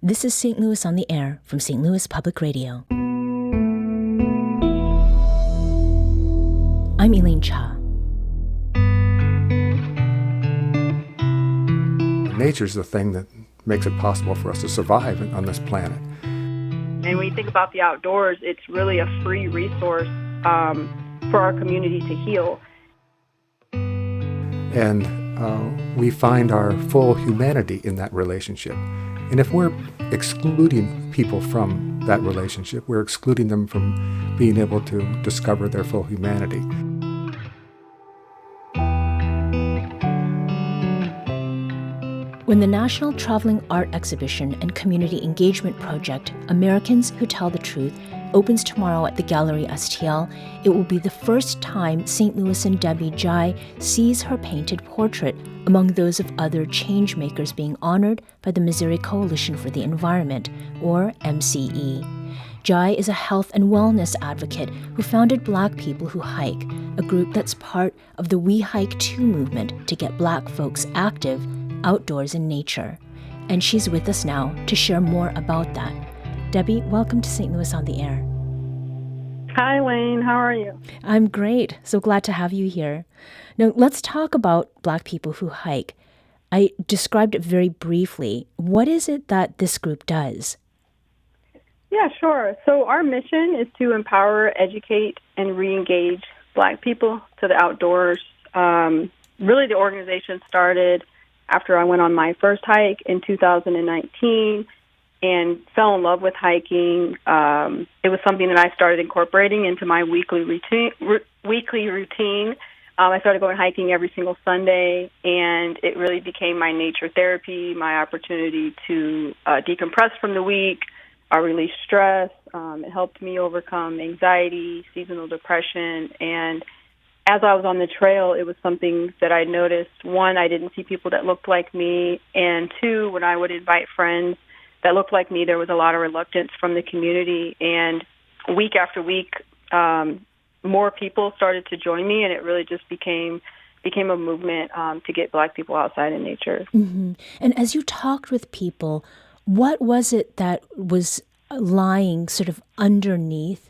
This is St. Louis on the Air from St. Louis Public Radio. I'm Elaine Cha. Nature's the thing that makes it possible for us to survive on this planet. And when you think about the outdoors, it's really a free resource for our community to heal. And we find our full humanity in that relationship. And if we're excluding people from that relationship, we're excluding them from being able to discover their full humanity. When the National Traveling Art Exhibition and Community Engagement Project, Americans Who Tell the Truth, opens tomorrow at the Gallery STL, it will be the first time St. Louisan Debbie Njai sees her painted portrait among those of other change-makers being honored by the Missouri Coalition for the Environment, or MCE. Njai is a health and wellness advocate who founded Black People Who Hike, a group that's part of the We Hike Too movement to get Black folks active outdoors in nature. And she's with us now to share more about that. Debbie, welcome to St. Louis on the Air. Hi, Wayne. How are you? I'm great. So glad to have you here. Now, let's talk about Black People Who Hike. I described it very briefly. What is it that this group does? Yeah, sure. So our mission is to empower, educate, and re-engage Black people to the outdoors. Really, the organization started after I went on my first hike in 2019 and fell in love with hiking. It was something that I started incorporating into my weekly routine. I started going hiking every single Sunday, and it really became my nature therapy, my opportunity to decompress from the week, release stress. It helped me overcome anxiety, seasonal depression, and as I was on the trail, it was something that I noticed. One, I didn't see people that looked like me, and two, when I would invite friends that looked like me, there was a lot of reluctance from the community, and week after week, more people started to join me, and it really just became a movement to get Black people outside in nature. Mm-hmm. And as you talked with people, what was it that was lying sort of underneath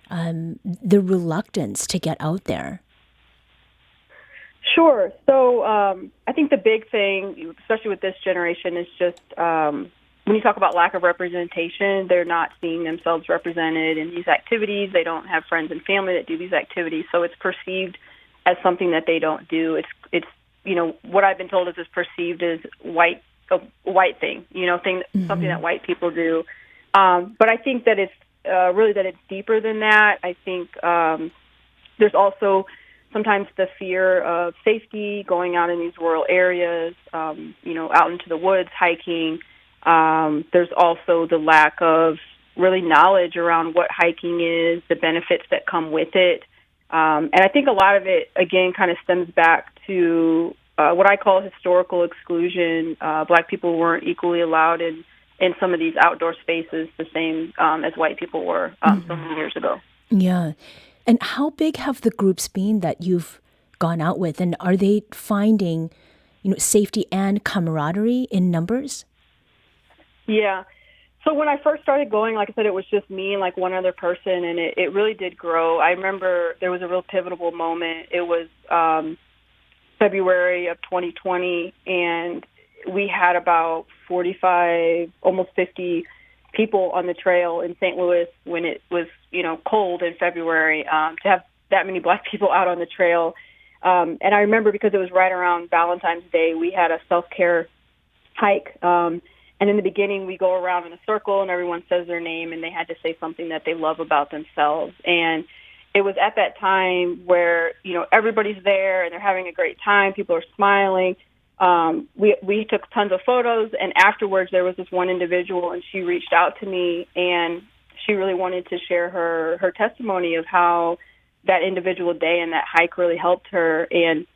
the reluctance to get out there? Sure. So I think the big thing, especially with this generation, is just when you talk about lack of representation, they're not seeing themselves represented in these activities. They don't have friends and family that do these activities, so it's perceived as something that they don't do. It's what I've been told is it's perceived as a white thing, something that white people do. But I think that it's really that it's deeper than that. I think there's also sometimes the fear of safety, going out in these rural areas, out into the woods, hiking. There's also the lack of really knowledge around what hiking is, the benefits that come with it. And I think a lot of it, again, kind of stems back to what I call historical exclusion. Black people weren't equally allowed in some of these outdoor spaces the same as white people were so many years ago. Yeah. And how big have the groups been that you've gone out with? And are they finding, safety and camaraderie in numbers? Yeah. So when I first started going, like I said, it was just me and like one other person, and it really did grow. I remember there was a real pivotal moment. It was February of 2020, and we had about 45, almost 50 people on the trail in St. Louis when it was, cold in February, to have that many Black people out on the trail. And I remember because it was right around Valentine's Day, we had a self-care hike. And in the beginning, we go around in a circle and everyone says their name and they had to say something that they love about themselves. And it was at that time where, everybody's there and they're having a great time. People are smiling. We took tons of photos, and afterwards there was this one individual, and she reached out to me, and she really wanted to share her testimony of how that individual day and that hike really helped her. And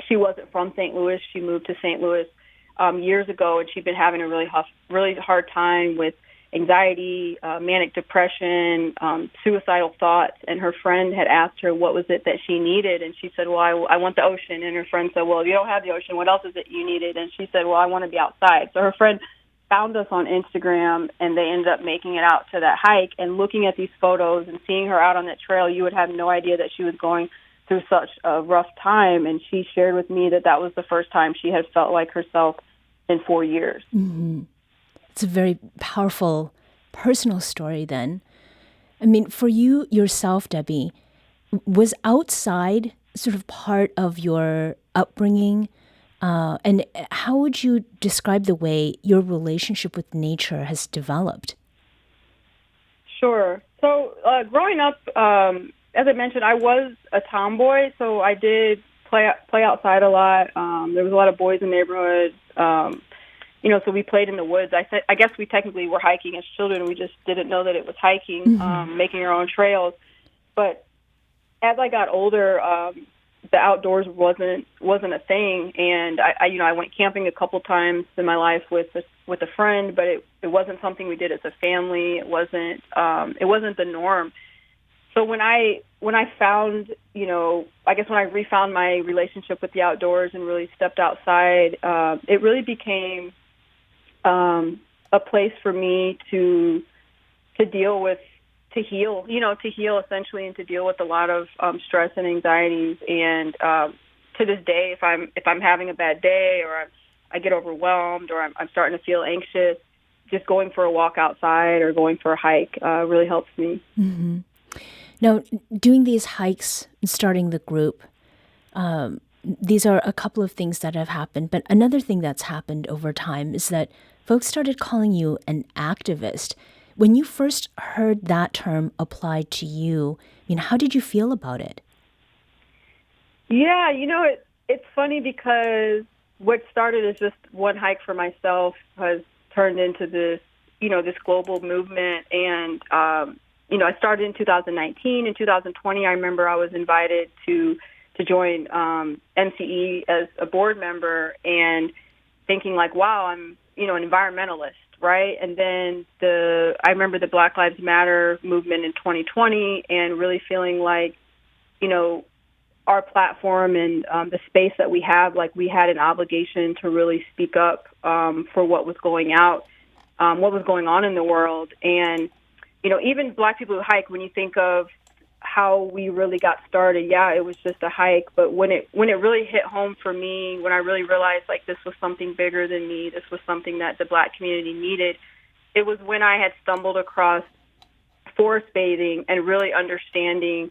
she wasn't from St. Louis. She moved to St. Louis years ago, and she'd been having a really hard time with anxiety, manic depression, suicidal thoughts. And her friend had asked her what was it that she needed, and she said, well, I want the ocean. And her friend said, well, you don't have the ocean. What else is it you needed? And she said, well, I want to be outside. So her friend found us on Instagram, and they ended up making it out to that hike. And looking at these photos and seeing her out on that trail, you would have no idea that she was going through such a rough time. And she shared with me that that was the first time she had felt like herself in 4 years. Mm-hmm. It's a very powerful personal story then. I mean, for you yourself, Debbie, was outside sort of part of your upbringing? And how would you describe the way your relationship with nature has developed? Sure. So growing up, as I mentioned, I was a tomboy, so I did play outside a lot. There was a lot of boys in the neighborhood. So we played in the woods. I guess we technically were hiking as children. We just didn't know that it was hiking, making our own trails. But as I got older, the outdoors wasn't a thing, and I went camping a couple times in my life with a friend, but it wasn't something we did as a family. It wasn't the norm. So when I found, I guess when I refound my relationship with the outdoors and really stepped outside, it really became a place for me to deal with, to heal essentially, and to deal with a lot of stress and anxieties. And to this day, if I'm having a bad day, or I get overwhelmed, or I'm starting to feel anxious, just going for a walk outside or going for a hike really helps me. Mm-hmm. Now, doing these hikes and starting the group, these are a couple of things that have happened. But another thing that's happened over time is that folks started calling you an activist. When you first heard that term applied to you, how did you feel about it? Yeah, it's funny because what started as just one hike for myself has turned into this global movement. And, I started in 2019. In 2020, I remember I was invited to join MCE as a board member, and thinking like, wow, I'm, an environmentalist, right? And then I remember the Black Lives Matter movement in 2020, and really feeling like, our platform and the space that we have, like we had an obligation to really speak up for what was going on in the world. And, even Black people who hike, when you think of how we really got started, yeah, it was just a hike. But when it really hit home for me, when I really realized like this was something bigger than me, this was something that the Black community needed, it was when I had stumbled across forest bathing and really understanding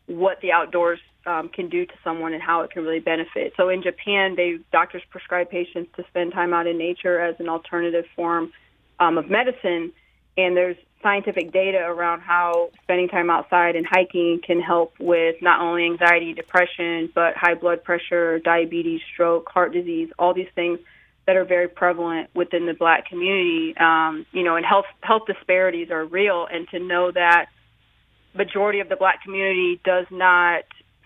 what the outdoors can do to someone and how it can really benefit. So in Japan, doctors prescribe patients to spend time out in nature as an alternative form of medicine. And there's scientific data around how spending time outside and hiking can help with not only anxiety, depression, but high blood pressure, diabetes, stroke, heart disease, all these things that are very prevalent within the Black community. And health disparities are real. And to know that majority of the Black community does not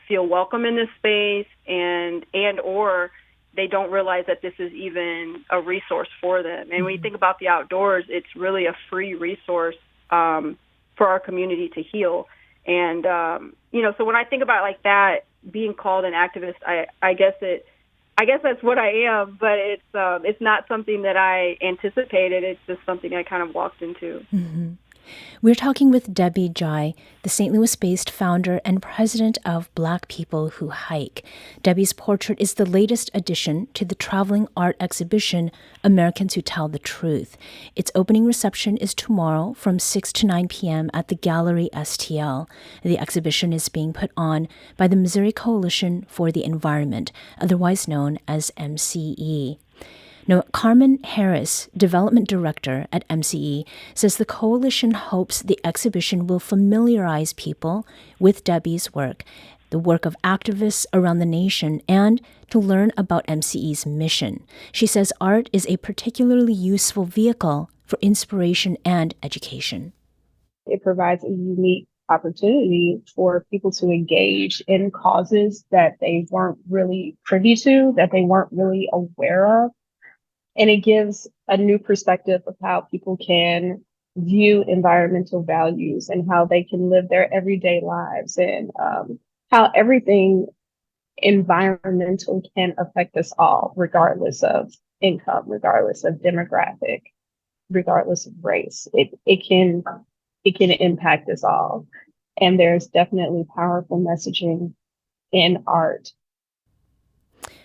feel welcome in this space, and or they don't realize that this is even a resource for them. And when you think about the outdoors, it's really a free resource for our community to heal. And so when I think about it like that, being called an activist, I guess that's what I am, but it's not something that I anticipated. It's just something I kind of walked into. Mm-hmm. We're talking with Debbie Njai, the St. Louis-based founder and president of Black People Who Hike. Debbie's portrait is the latest addition to the traveling art exhibition, Americans Who Tell the Truth. Its opening reception is tomorrow from 6 to 9 p.m. at the Gallery STL. The exhibition is being put on by the Missouri Coalition for the Environment, otherwise known as MCE. Now, Carmen Harris, development director at MCE, says the coalition hopes the exhibition will familiarize people with Debbie's work, the work of activists around the nation, and to learn about MCE's mission. She says art is a particularly useful vehicle for inspiration and education. It provides a unique opportunity for people to engage in causes that they weren't really privy to, that they weren't really aware of. And it gives a new perspective of how people can view environmental values and how they can live their everyday lives, and how everything environmental can affect us all, regardless of income, regardless of demographic. regardless of race. It can impact us all. And there's definitely powerful messaging in art.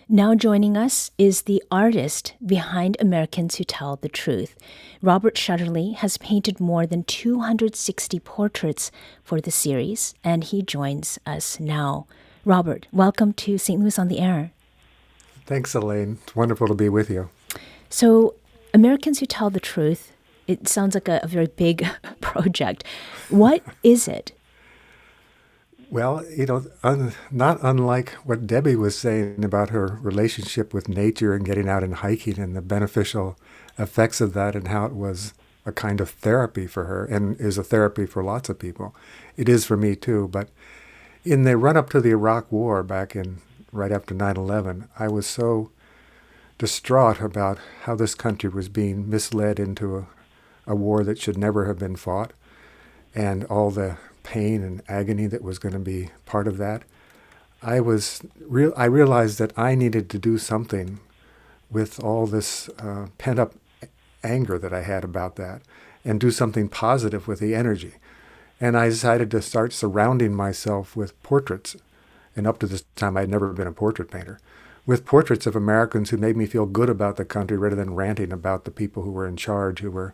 Now joining us is the artist behind Americans Who Tell the Truth. Robert Shutterly has painted more than 260 portraits for the series, and he joins us now. Robert, welcome to St. Louis on the Air. Thanks, Elaine. It's wonderful to be with you. So, Americans Who Tell the Truth, it sounds like a very big project. What is it? Well, not unlike what Debbie was saying about her relationship with nature and getting out and hiking and the beneficial effects of that and how it was a kind of therapy for her and is a therapy for lots of people. It is for me too. But in the run-up to the Iraq War right after 9/11, I was so distraught about how this country was being misled into a war that should never have been fought, and all the pain and agony that was going to be part of that. I realized that I needed to do something with all this pent-up anger that I had about that, and do something positive with the energy. And I decided to start surrounding myself with portraits. And up to this time, I'd never been a portrait painter, with portraits of Americans who made me feel good about the country rather than ranting about the people who were in charge, who were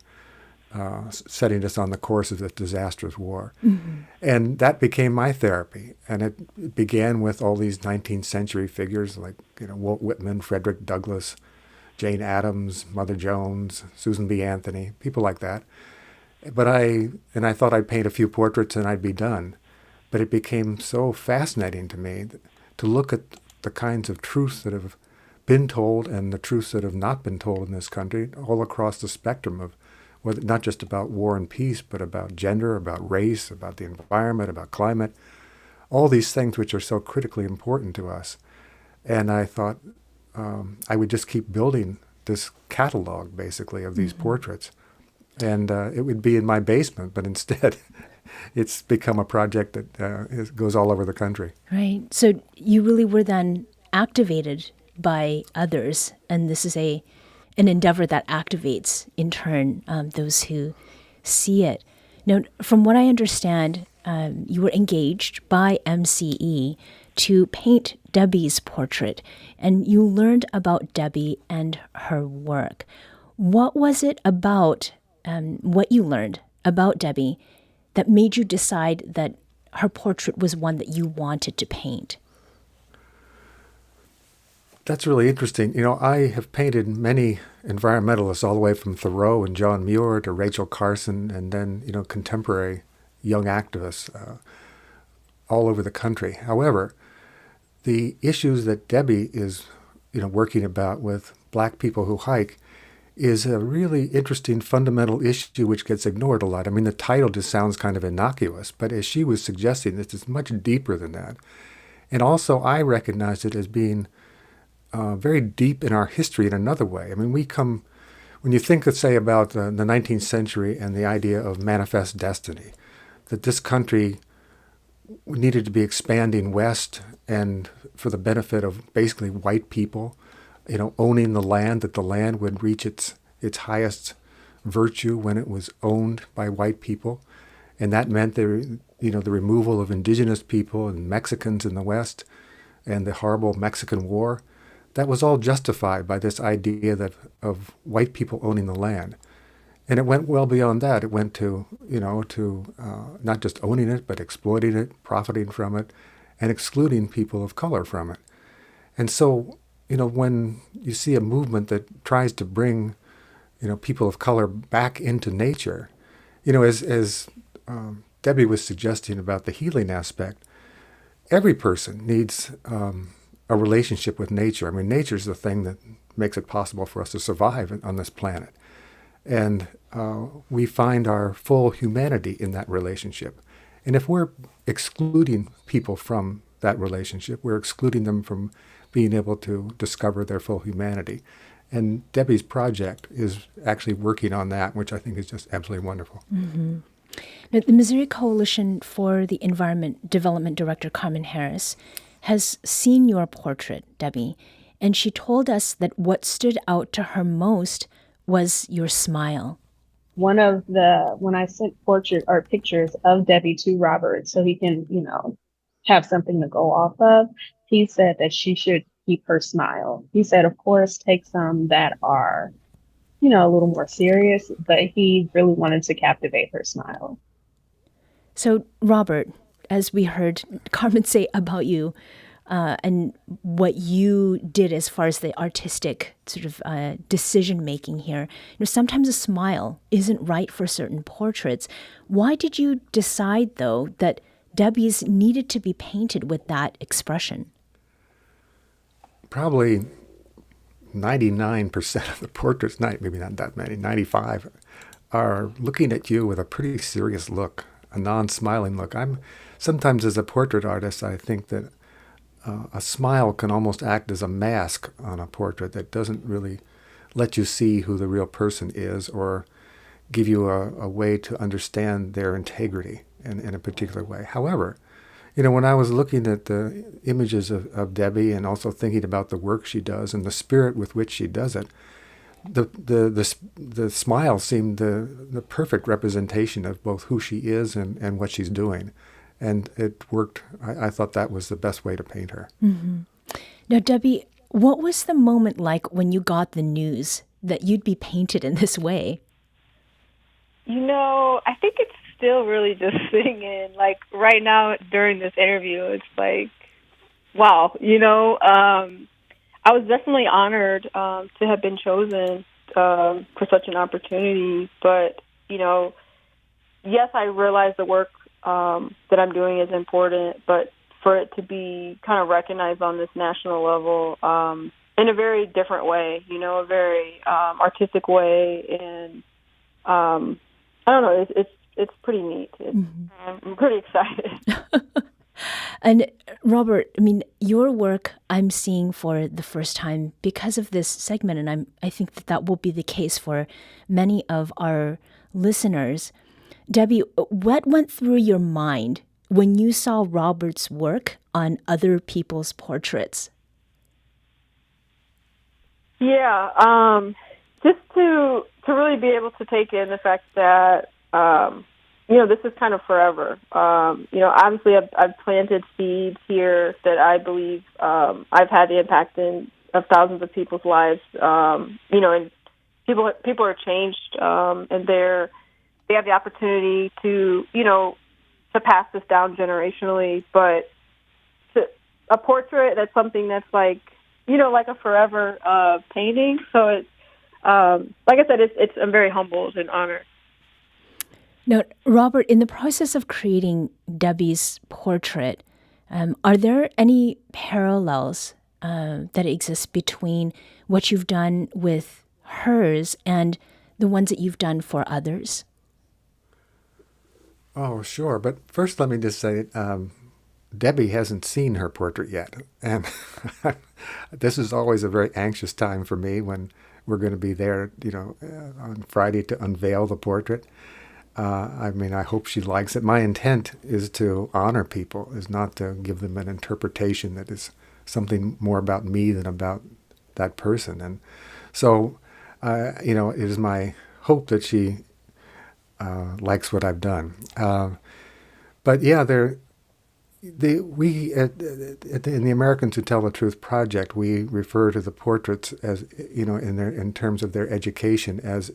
setting us on the course of this disastrous war. Mm-hmm. And that became my therapy. And it began with all these 19th century figures like Walt Whitman, Frederick Douglass, Jane Addams, Mother Jones, Susan B. Anthony, people like that. But I thought I'd paint a few portraits and I'd be done. But it became so fascinating to me to look at the kinds of truths that have been told and the truths that have not been told in this country, all across the spectrum of not just about war and peace, but about gender, about race, about the environment, about climate, all these things which are so critically important to us. And I thought I would just keep building this catalog, basically, of these portraits. And it would be in my basement, but instead it's become a project that goes all over the country. Right. So you really were then activated by others, and this is an endeavor that activates, in turn, those who see it. Now, from what I understand, you were engaged by MCE to paint Debbie's portrait, and you learned about Debbie and her work. What was it about what you learned about Debbie that made you decide that her portrait was one that you wanted to paint? That's really interesting. I have painted many environmentalists all the way from Thoreau and John Muir to Rachel Carson, and then, contemporary young activists all over the country. However, the issues that Debbie is, working about with Black people who hike is a really interesting fundamental issue which gets ignored a lot. I mean, the title just sounds kind of innocuous, but as she was suggesting, this is much deeper than that. And also, I recognize it as being very deep in our history in another way. I mean, when you think, let's say, about the 19th century and the idea of manifest destiny, that this country needed to be expanding west and for the benefit of basically white people, owning the land, that the land would reach its highest virtue when it was owned by white people. And that meant the removal of indigenous people and Mexicans in the West and the horrible Mexican War. That was all justified by this idea of white people owning the land. And it went well beyond that. It went to not just owning it, but exploiting it, profiting from it, and excluding people of color from it. And so, when you see a movement that tries to bring, people of color back into nature, as Debbie was suggesting about the healing aspect, every person needs a relationship with nature. I mean, nature is the thing that makes it possible for us to survive on this planet. And we find our full humanity in that relationship. And if we're excluding people from that relationship, we're excluding them from being able to discover their full humanity. And Debbie's project is actually working on that, which I think is just absolutely wonderful. Mm-hmm. Now, the Missouri Coalition for the Environment Development Director, Carmen Harris, has seen your portrait, Debbie, and she told us that what stood out to her most was your smile. when I sent portrait or pictures of Debbie to Robert so he can, have something to go off of, he said that she should keep her smile. He said, of course, take some that are, a little more serious, but he really wanted to captivate her smile. So, Robert, as we heard Carmen say about you, and what you did as far as the artistic sort of decision making here, sometimes a smile isn't right for certain portraits. Why did you decide, though, that Debbie's needed to be painted with that expression? Probably 99% of the portraits, maybe not that many, 95, are looking at you with a pretty serious look, a non-smiling look. Sometimes as a portrait artist, I think that a smile can almost act as a mask on a portrait that doesn't really let you see who the real person is or give you a way to understand their integrity in a particular way. However, when I was looking at the images of Debbie and also thinking about the work she does and the spirit with which she does it, the smile seemed the perfect representation of both who she is and what she's doing. And it worked. I thought that was the best way to paint her. Mm-hmm. Now, Debbie, what was the moment like when you got the news that you'd be painted in this way? I think it's still really just sitting in. Like right now during this interview, it's like, wow, I was definitely honored to have been chosen for such an opportunity. But, yes, I realize the work that I'm doing is important, but for it to be kind of recognized on this national level in a very different way, a very artistic way, and I don't know, it's pretty neat. I'm pretty excited. And Robert, your work I'm seeing for the first time because of this segment, and I think that will be the case for many of our listeners. Debbie, what went through your mind when you saw Robert's work on other people's portraits? Yeah, just to really be able to take in the fact that this is kind of forever. Obviously, I've planted seeds here that I believe I've had the impact of thousands of people's lives. And people are changed, and they have the opportunity to pass this down generationally. But a portrait, that's something that's like a forever painting. So it's like I said, I'm very humbled and honored. Now, Robert, in the process of creating Debbie's portrait, are there any parallels that exist between what you've done with hers and the ones that you've done for others? Oh, sure. But first, let me just say, Debbie hasn't seen her portrait yet. And this is always a very anxious time for me when we're going to be there, on Friday to unveil the portrait. I hope she likes it. My intent is to honor people, is not to give them an interpretation that is something more about me than about that person. And so, it is my hope that she likes what I've done. But yeah, in the Americans Who Tell the Truth project, we refer to the portraits as, in terms of their education as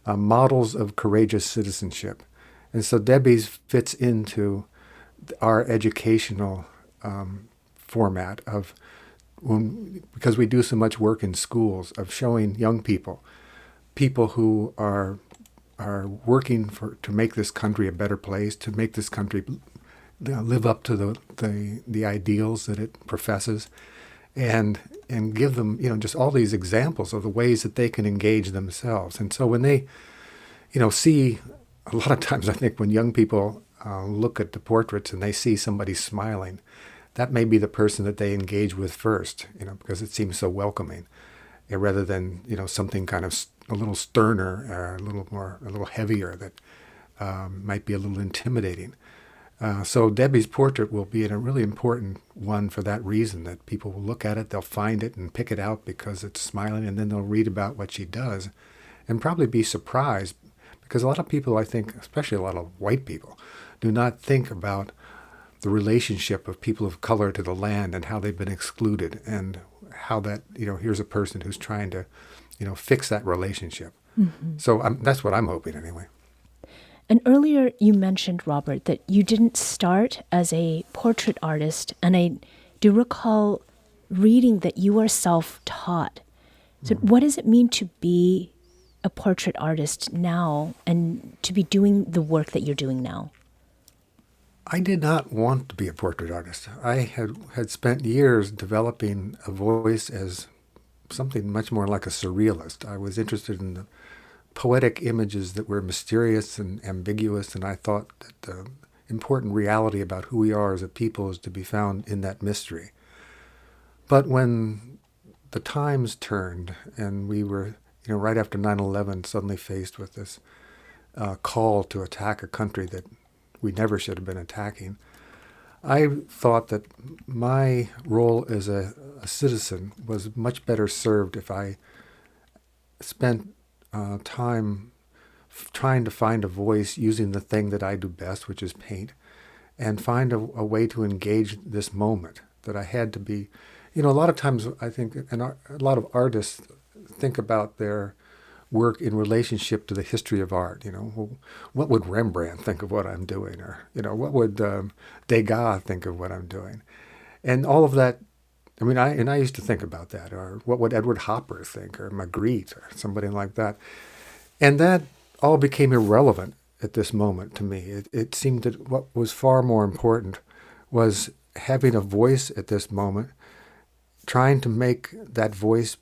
models of courageous citizenship. And so Debbie's fits into our educational format because we do so much work in schools of showing young people who are working to make this country a better place, to make this country live up to the ideals that it professes, and give them just all these examples of the ways that they can engage themselves. And so when they see, a lot of times I think when young people look at the portraits and they see somebody smiling, that may be the person that they engage with first, because it seems so welcoming, rather than something kind of a little sterner, or a little heavier that might be a little intimidating. So Debbie's portrait will be a really important one for that reason, that people will look at it, they'll find it and pick it out because it's smiling, and then they'll read about what she does and probably be surprised, Because a lot of people, I think, especially a lot of white people, do not think about the relationship of people of color to the land and how they've been excluded, and how that, here's a person who's trying to, fix that relationship. So that's what I'm hoping anyway. And earlier you mentioned, Robert, that you didn't start as a portrait artist, and I do recall reading that you are self-taught. So what does it mean to be a portrait artist now and to be doing the work that you're doing now? I did not want to be a portrait artist. I had spent years developing a voice as something much more like a surrealist. I was interested in the poetic images that were mysterious and ambiguous, and I thought that the important reality about who we are as a people is to be found in that mystery. But when the times turned and we were, right after 9/11, suddenly faced with this call to attack a country that we never should have been attacking, I thought that my role as a citizen was much better served if I spent time trying to find a voice using the thing that I do best, which is paint, and find a way to engage this moment. That I had to be, a lot of times I think, and a lot of artists think about their work in relationship to the history of art. What would Rembrandt think of what I'm doing? Or, what would Degas think of what I'm doing? And all of that, I used to think about that. Or what would Edward Hopper think? Or Magritte or somebody like that. And that all became irrelevant at this moment to me. It seemed that what was far more important was having a voice at this moment, trying to make that voice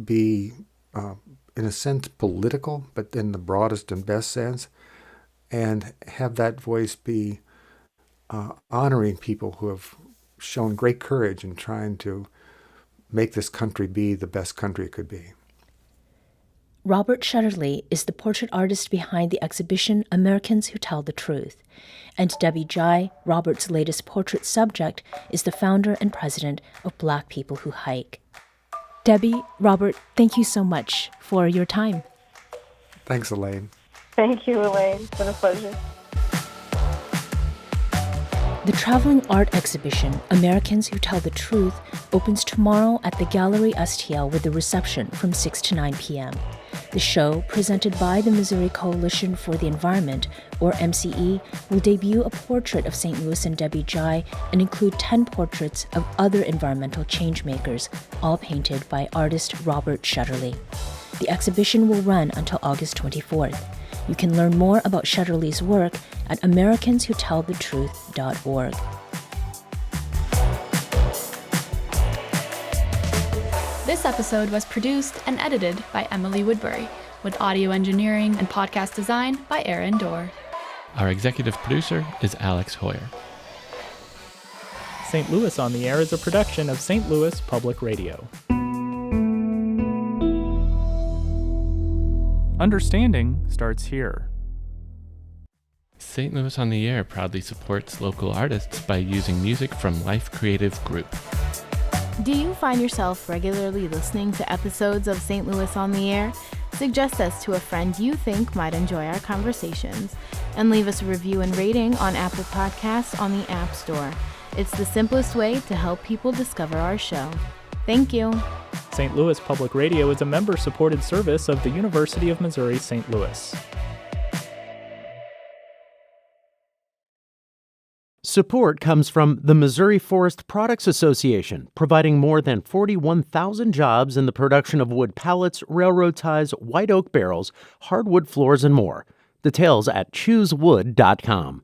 be in a sense political, but in the broadest and best sense, and have that voice be honoring people who have shown great courage in trying to make this country be the best country it could be. Robert Shetterly is the portrait artist behind the exhibition Americans Who Tell the Truth. And Debbie Njai, Robert's latest portrait subject, is the founder and president of Black People Who Hike. Debbie, Robert, thank you so much for your time. Thanks, Elaine. Thank you, Elaine. It's been a pleasure. The traveling art exhibition, Americans Who Tell the Truth, opens tomorrow at the Gallery STL with a reception from 6 to 9 p.m. The show, presented by the Missouri Coalition for the Environment, or MCE, will debut a portrait of St. Louis and Debbie Njai and include 10 portraits of other environmental changemakers, all painted by artist Robert Shetterly. The exhibition will run until August 24th. You can learn more about Shetterly's work at americanswhotellthetruth.org. This episode was produced and edited by Emily Woodbury, with audio engineering and podcast design by Aaron Dorr. Our executive producer is Alex Hoyer. St. Louis on the Air is a production of St. Louis Public Radio. Understanding starts here. St. Louis on the Air proudly supports local artists by using music from Life Creative Group. Do you find yourself regularly listening to episodes of St. Louis on the Air? Suggest us to a friend you think might enjoy our conversations, and leave us a review and rating on Apple Podcasts on the App Store. It's the simplest way to help people discover our show. Thank you. St. Louis Public Radio is a member-supported service of the University of Missouri St. Louis. Support comes from the Missouri Forest Products Association, providing more than 41,000 jobs in the production of wood pallets, railroad ties, white oak barrels, hardwood floors, and more. Details at choosewood.com.